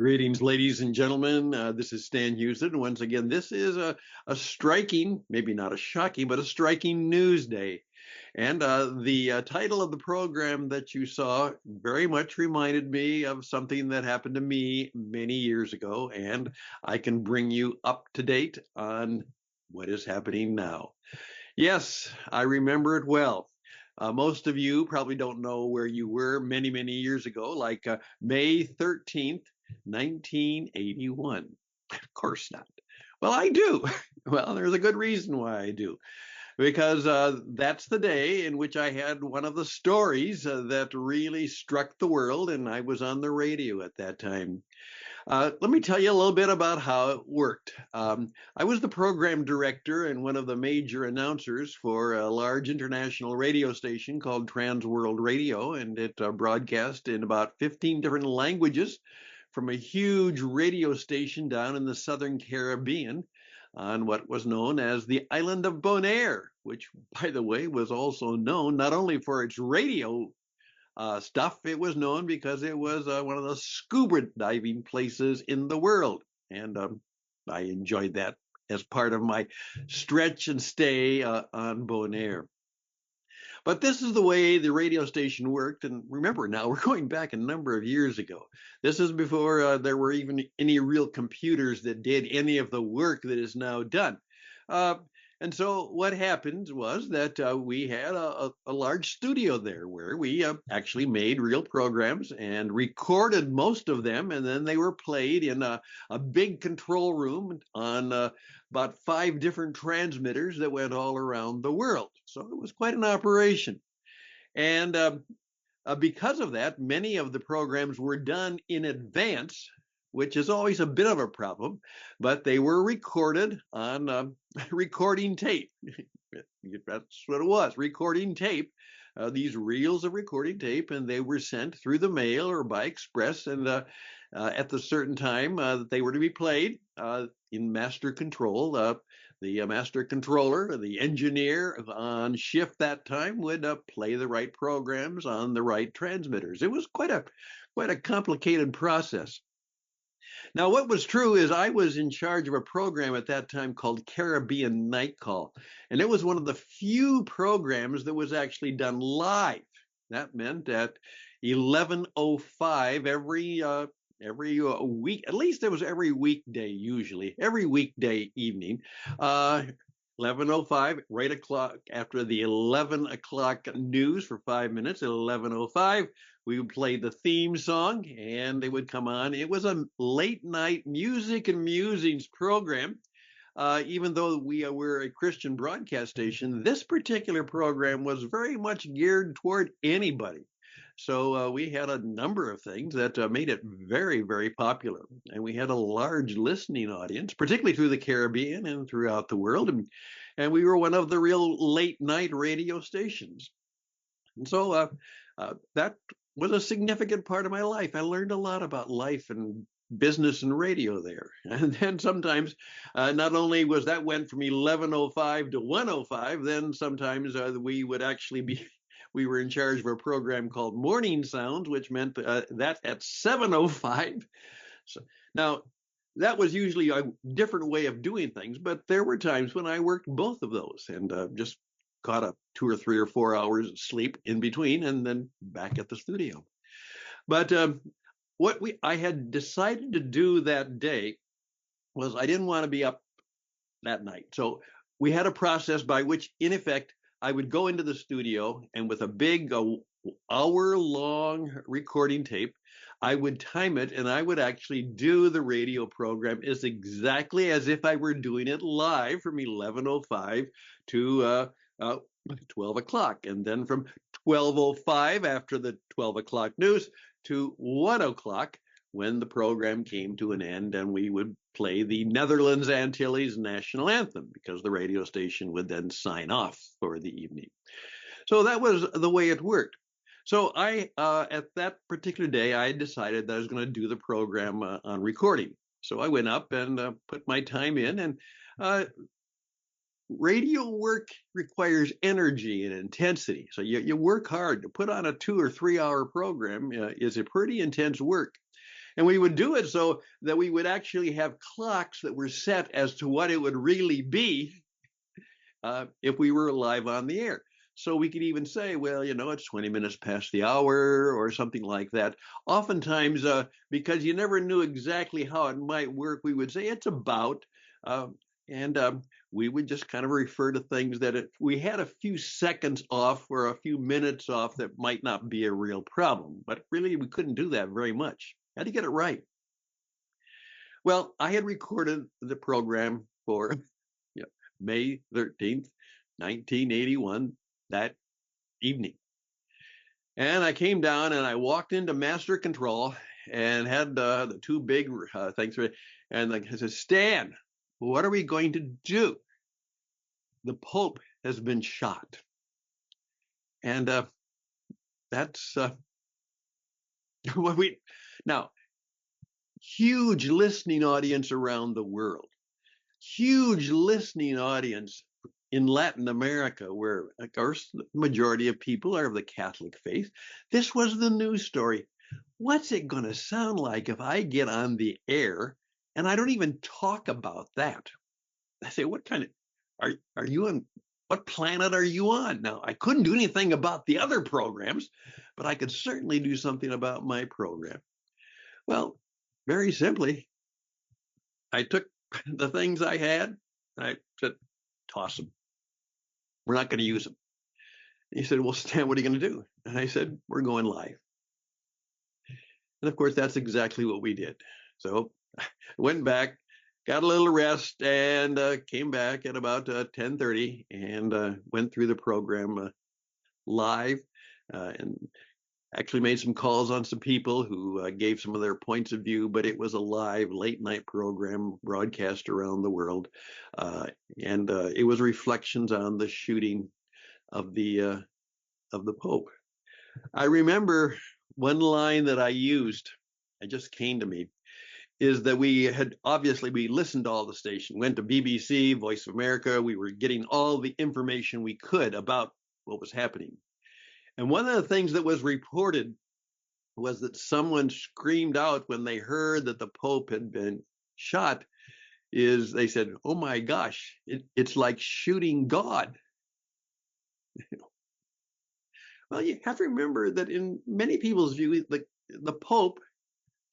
Greetings, ladies and gentlemen. This is Stan Houston. Once again, this is a striking, maybe not a shocking, but a striking news day. And the title of the program that you saw very much reminded me of something that happened to me many years ago. And I can bring you up to date on what is happening now. Yes, I remember it well. Most of you probably don't know where you were many, many years ago, like May 13th, 1981. Of course not. Well, I do. Well, there's a good reason why I do. Because that's the day in which I had one of the stories that really struck the world, and I was on the radio at that time. Let me tell you a little bit about how it worked. I was the program director and one of the major announcers for a large international radio station called Trans World Radio, and it broadcast in about 15 different languages from a huge radio station down in the Southern Caribbean on what was known as the island of Bonaire, which, by the way, was also known not only for its radio stuff. It was known because it was one of the scuba diving places in the world. And I enjoyed that as part of my stretch and stay on Bonaire. But this is the way the radio station worked. And remember, now we're going back a number of years ago. This is before there were even any real computers that did any of the work that is now done. And so what happened was that we had a large studio there where we actually made real programs and recorded most of them, and then they were played in a big control room on about 5 different transmitters that went all around the world. So it was quite an operation. And because of that, many of the programs were done in advance, which is always a bit of a problem, but they were recorded on recording tape. That's what it was, recording tape, these reels of recording tape, and they were sent through the mail or by express, and at the certain time that they were to be played in master control. The master controller, the engineer on shift that time, would play the right programs on the right transmitters. It was quite a complicated process. Now, what was true is I was in charge of a program at that time called Caribbean Night Call, and it was one of the few programs that was actually done live. That meant at 11:05 every week, at least it was every weekday, usually every weekday evening. 11:05, right o'clock after the 11 o'clock news for 5 minutes. At 11:05, we would play the theme song, and it would come on. It was a late night music and musings program. Even though we were a Christian broadcast station, this particular program was very much geared toward anybody. So we had a number of things that made it very, very popular. And we had a large listening audience, particularly through the Caribbean and throughout the world. And we were one of the real late night radio stations. And so that was a significant part of my life. I learned a lot about life and business and radio there. And then sometimes not only was that went from 11:05 to 1:05, then sometimes we would actually be we were in charge of a program called Morning Sounds, which meant that at 7:05. So now that was usually a different way of doing things, but there were times when I worked both of those and just caught up 2 or 3 or 4 hours of sleep in between, and then back at the studio. But what I had decided to do that day was I didn't want to be up that night. So we had a process by which, in effect, I would go into the studio, and with a big hour-long recording tape, I would time it, and I would actually do the radio program as exactly as if I were doing it live from 11:05 to 12 o'clock. And then from 12:05, after the 12 o'clock news, to 1 o'clock, when the program came to an end, and we would play the Netherlands Antilles national anthem, because the radio station would then sign off for the evening. So that was the way it worked. So I, at that particular day, I decided that I was going to do the program on recording. So I went up and put my time in, and radio work requires energy and intensity. So you work hard. To put on a 2 or 3 hour program is a pretty intense work. And we would do it so that we would actually have clocks that were set as to what it would really be if we were live on the air. So we could even say, well, it's 20 minutes past the hour or something like that. Oftentimes, because you never knew exactly how it might work, we would say it's about, uh, and we would just kind of refer to things that if we had a few seconds off or a few minutes off, that might not be a real problem. But really, we couldn't do that very much. Had to get it right. Well, I had recorded the program for May 13th, 1981, that evening. And I came down and I walked into master control and had the two big things. And I said, Stan, what are we going to do? The Pope has been shot. And that's what we, now, huge listening audience around the world, huge listening audience in Latin America, where, of course, the majority of people are of the Catholic faith. This was the news story. What's it going to sound like if I get on the air and I don't even talk about that? I say, what kind of, are you on, what planet are you on? Now, I couldn't do anything about the other programs, but I could certainly do something about my program. Well, very simply, I took the things I had, and I said, toss them. We're not going to use them. He said, well, Stan, what are you going to do? And I said, we're going live. And of course, that's exactly what we did. So I went back, got a little rest, and came back at about 10:30 and went through the program live and actually made some calls on some people who gave some of their points of view, but it was a live late night program broadcast around the world. And it was reflections on the shooting of the Pope. I remember one line that I used, it just came to me, is that we listened to all the station, went to BBC, Voice of America. We were getting all the information we could about what was happening. And one of the things that was reported was that someone screamed out when they heard that the Pope had been shot, is they said, oh my gosh, it's like shooting God. Well, you have to remember that in many people's view, the Pope,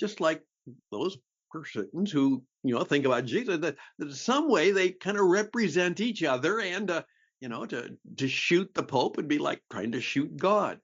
just like those persons who think about Jesus, that in some way they kind of represent each other, and to shoot the Pope would be like trying to shoot God.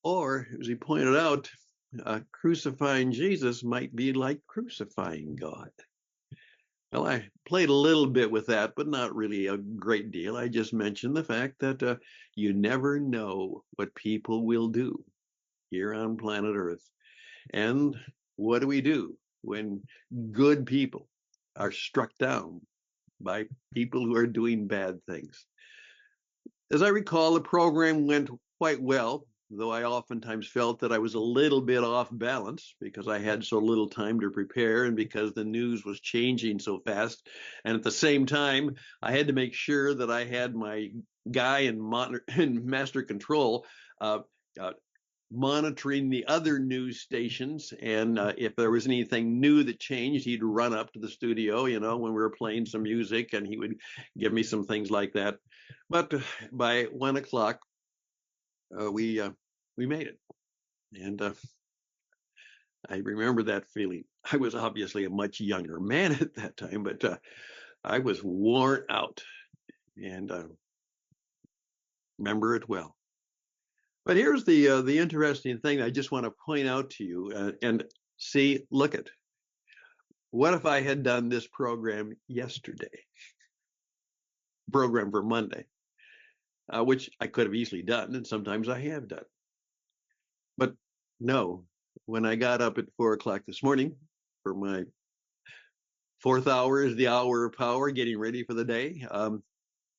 Or, as he pointed out, crucifying Jesus might be like crucifying God. Well, I played a little bit with that, but not really a great deal. I just mentioned the fact that you never know what people will do here on planet Earth. And what do we do when good people are struck down by people who are doing bad things? As I recall, the program went quite well, though I oftentimes felt that I was a little bit off balance because I had so little time to prepare and because the news was changing so fast. And at the same time, I had to make sure that I had my guy in master control uh, uh, monitoring the other news stations. And if there was anything new that changed, he'd run up to the studio, when we were playing some music, and he would give me some things like that. But by 1 o'clock, we made it. And I remember that feeling. I was obviously a much younger man at that time, but I was worn out and remember it well. But here's the interesting thing I just want to point out to you and see, look at, what if I had done this program yesterday, program for Monday, which I could have easily done, and sometimes I have done. But no, when I got up at 4 o'clock this morning for my fourth hour is the hour of power, getting ready for the day,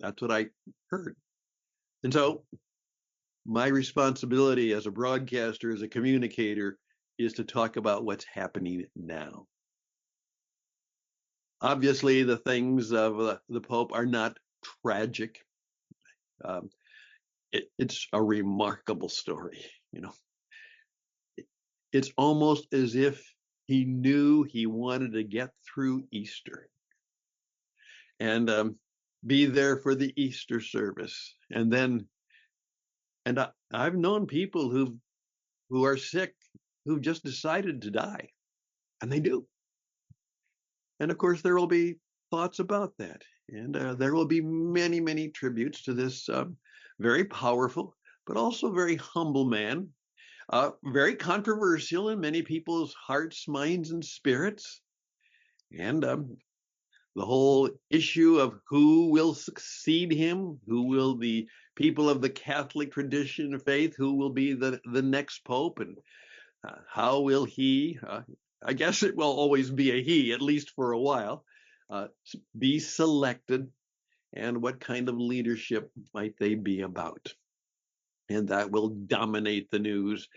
that's what I heard. And so my responsibility as a broadcaster, as a communicator, is to talk about what's happening now. Obviously, the things of the Pope are not tragic. Um, it's a remarkable story. It's almost as if he knew he wanted to get through Easter and be there for the Easter service. And I've known people who are sick who've just decided to die, and they do. And of course, there will be thoughts about that. And there will be many, many tributes to this very powerful, but also very humble man, very controversial in many people's hearts, minds, and spirits. And the whole issue of who will succeed him, who will the people of the Catholic tradition faith, who will be the next pope, and how will he, I guess it will always be a he, at least for a while, be selected, and what kind of leadership might they be about? And that will dominate the news,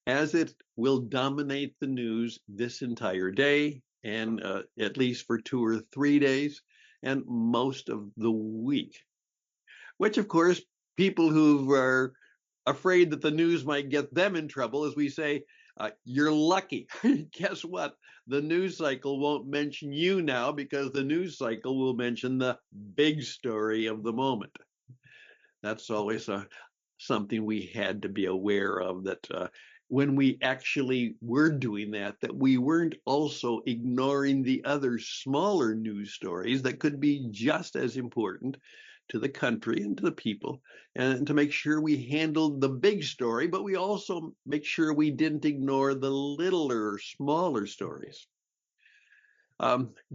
as it will dominate the news this entire day, and at least for 2 or 3 days, and most of the week. Which, of course, people who are afraid that the news might get them in trouble, as we say, you're lucky. Guess what? The news cycle won't mention you now, because the news cycle will mention the big story of the moment. That's always something we had to be aware of, that when we actually were doing that we weren't also ignoring the other smaller news stories that could be just as important to the country and to the people, and to make sure we handled the big story, but we also make sure we didn't ignore the littler, smaller stories.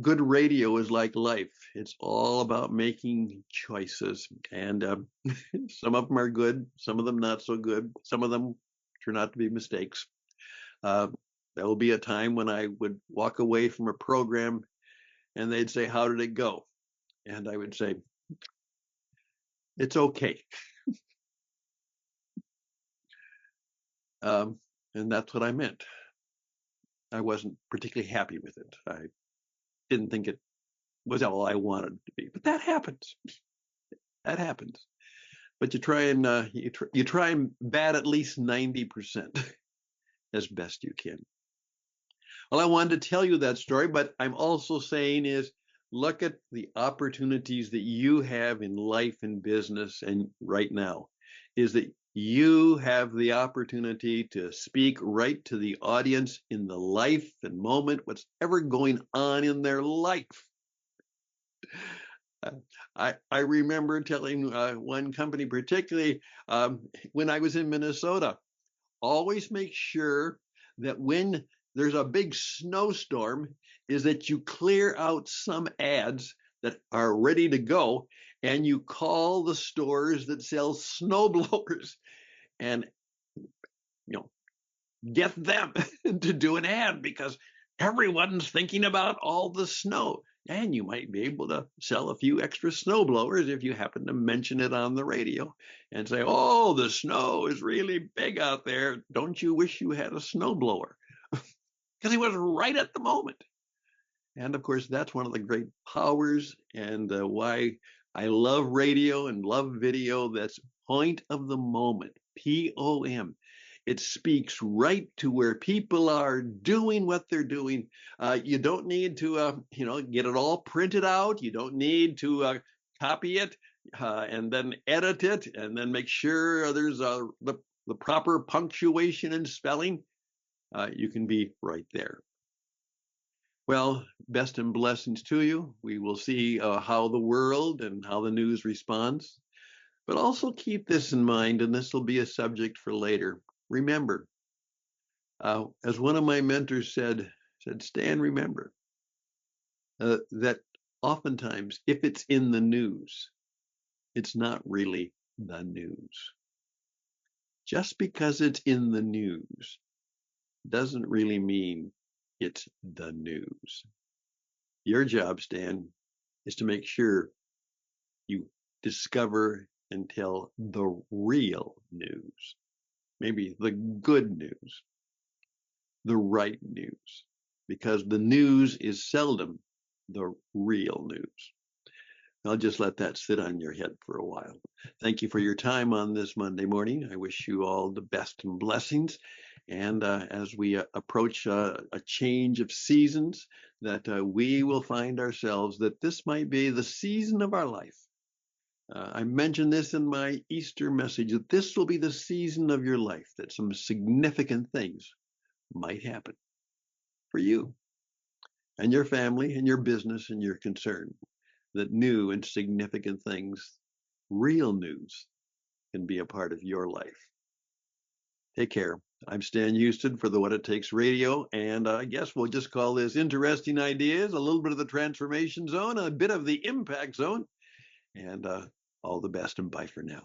Good radio is like life. It's all about making choices, and some of them are good, some of them not so good, some of them turn out to be mistakes. Uh, there will be a time when I would walk away from a program and they'd say, "How did it go?" And I would say, "It's okay." And that's what I meant. I wasn't particularly happy with it. I didn't think it was all I wanted it to be, but that happens. That happens. But you try and you try and bat at least 90% as best you can. Well, I wanted to tell you that story, but I'm also saying is, look at the opportunities that you have in life and business, and right now is that you have the opportunity to speak right to the audience in the life and moment, what's ever going on in their life. I remember telling one company, particularly when I was in Minnesota, always make sure that when there's a big snowstorm, is that you clear out some ads that are ready to go, and you call the stores that sell snow blowers, and get them to do an ad, because everyone's thinking about all the snow. And you might be able to sell a few extra snow blowers if you happen to mention it on the radio and say, "Oh, the snow is really big out there. Don't you wish you had a snow blower?" Because he was right at the moment. And of course, that's one of the great powers, and why I love radio and love video. That's point of the moment, POM. It speaks right to where people are doing what they're doing. You don't need to, get it all printed out. You don't need to copy it and then edit it and then make sure there's the proper punctuation and spelling. You can be right there. Well, best and blessings to you. We will see how the world and how the news responds. But also keep this in mind, and this will be a subject for later. Remember, as one of my mentors said, "Stan, remember that oftentimes, if it's in the news, it's not really the news. Just because it's in the news doesn't really mean it's the news." Your job, Stan, is to make sure you discover and tell the real news, maybe the good news, the right news, because the news is seldom the real news. I'll just let that sit on your head for a while. Thank you for your time on this Monday morning. I wish you all the best and blessings. And as we approach a change of seasons, that we will find ourselves that this might be the season of our life. I mentioned this in my Easter message that this will be the season of your life, that some significant things might happen for you and your family and your business and your concern, that new and significant things, real news, can be a part of your life. Take care. I'm Stan Houston for the What It Takes Radio, and I guess we'll just call this Interesting Ideas, a little bit of the transformation zone, a bit of the impact zone, and all the best and bye for now.